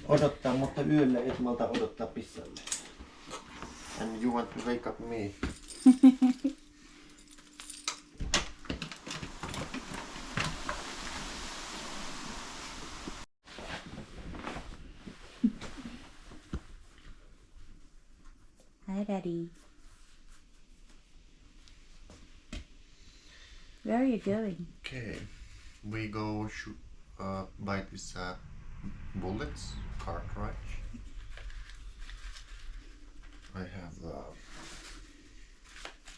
odottaa, mutta yöllä et malta odottaa pissalle. And you want to wake up me. Hi, Daddy. Where are you going? Okay, we go buy this bullets cartridge. I have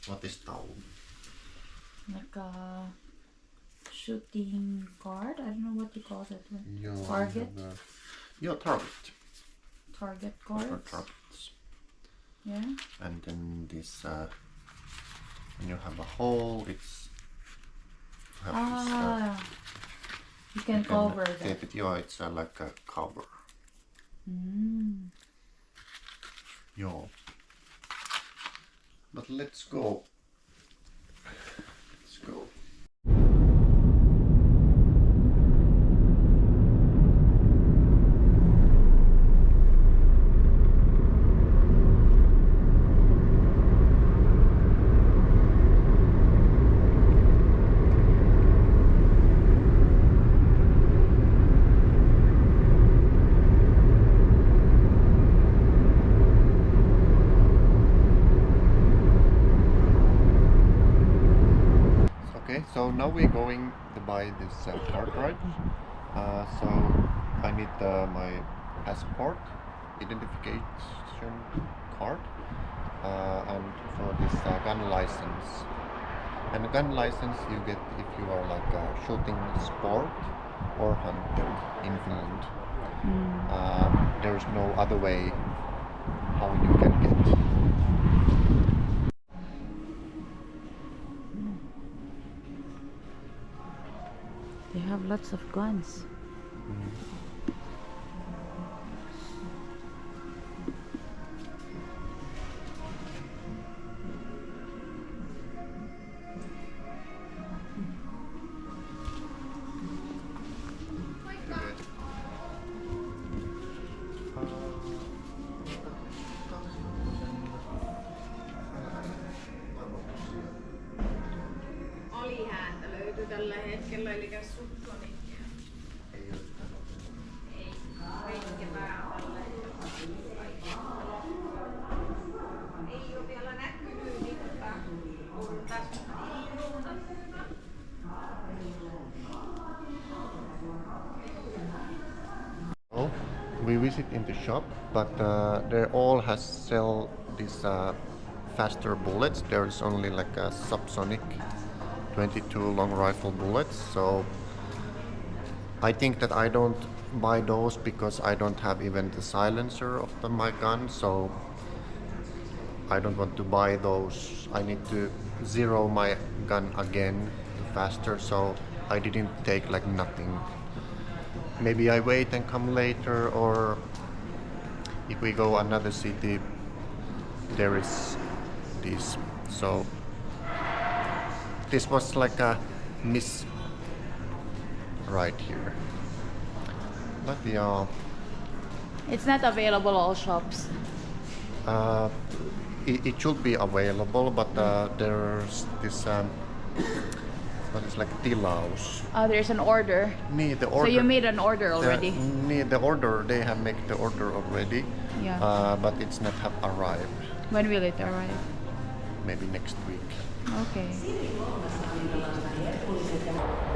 what is tau? Like a shooting card? I don't know what you call that one. Joo, Target? Target. Target cards? Targets. Yeah. And then this, when you have a hole, it's you can cover that. Tape it. Yeah, it's like a cover. Yeah. But let's go. Let's go. Okay, so now we're going to buy this cartridge. So I need my passport, identification card, and for this gun license. And a gun license you get if you are like a shooting sport or hunter in Finland. There's no other way how you can get. They have lots of guns. Alihääntä löytyy tällä hetkellä, eli subsonikkia. Ei, reikkevää tällä hetkellä. Ei ole vielä näkynyt, mutta on tästä Oh, we visit in the shop, but they all has sell these faster bullets. There's only like a subsonic 22 long rifle bullets, so I think that I don't buy those because I don't have even the silencer of my gun, so I don't want to buy those. I need to zero my gun again faster, so I didn't take like nothing. Maybe I wait and come later, or if we go another city, there is this. So this was like a miss right here. But yeah, It's not available all shops. it should be available, but there's this what is like tilaus. There's an order. Need the So order. you made an order already? Need the order. They have made the order already. Yeah. But it's not have arrived. When will it arrive? Maybe next week. Okay.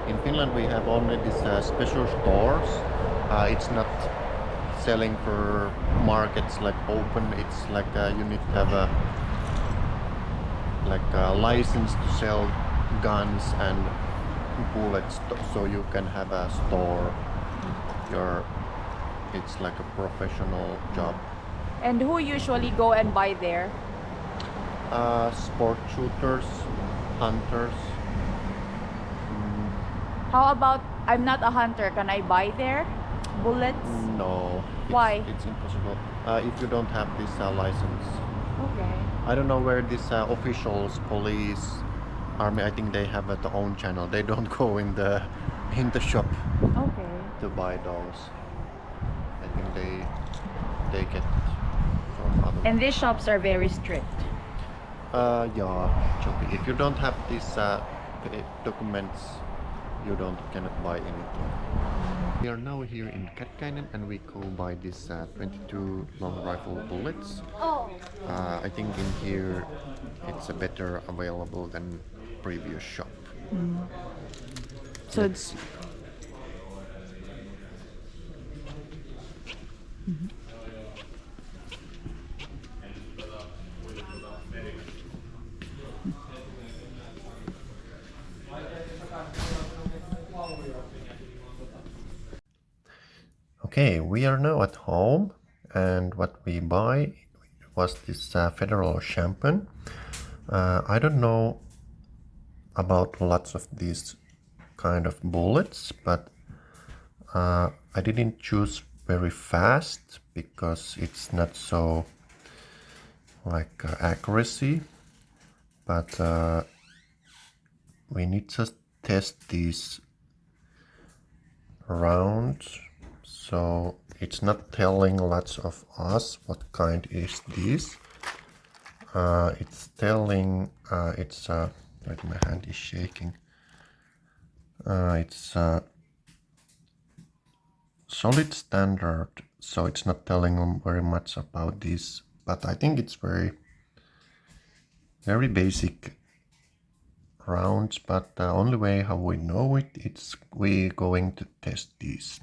In Finland we have only these special stores. It's not selling for markets like open. It's like you need to have a license to sell guns and bullets, so you can have a store. It's like a professional job. And who usually go and buy there? Sport shooters, hunters. How about, I'm not a hunter, can I buy there bullets? No. Why? It's impossible if you don't have this license. Okay. I don't know where these officials, police, army. I think they have their own channel. They don't go in the shop Okay. to buy those. I think they get from other. And these shops are very strict. Yeah, actually, if you don't have these documents, you cannot buy anything. We are now here in Katkainen and we go buy this 22 long rifle bullets. I think in here it's a better available than previous shop. So Let's see. Okay, we are now at home and what we buy was this Federal shampoo. I don't know about lots of these kind of bullets, but I didn't choose very fast because it's not so like accuracy, but we need to test these rounds, so it's not telling lots of us what kind is this. It's telling it's wait, my hand is shaking. It's solid standard, so it's not telling them very much about this, but I think it's very basic rounds. But the only way how we know it, it's we going to test these.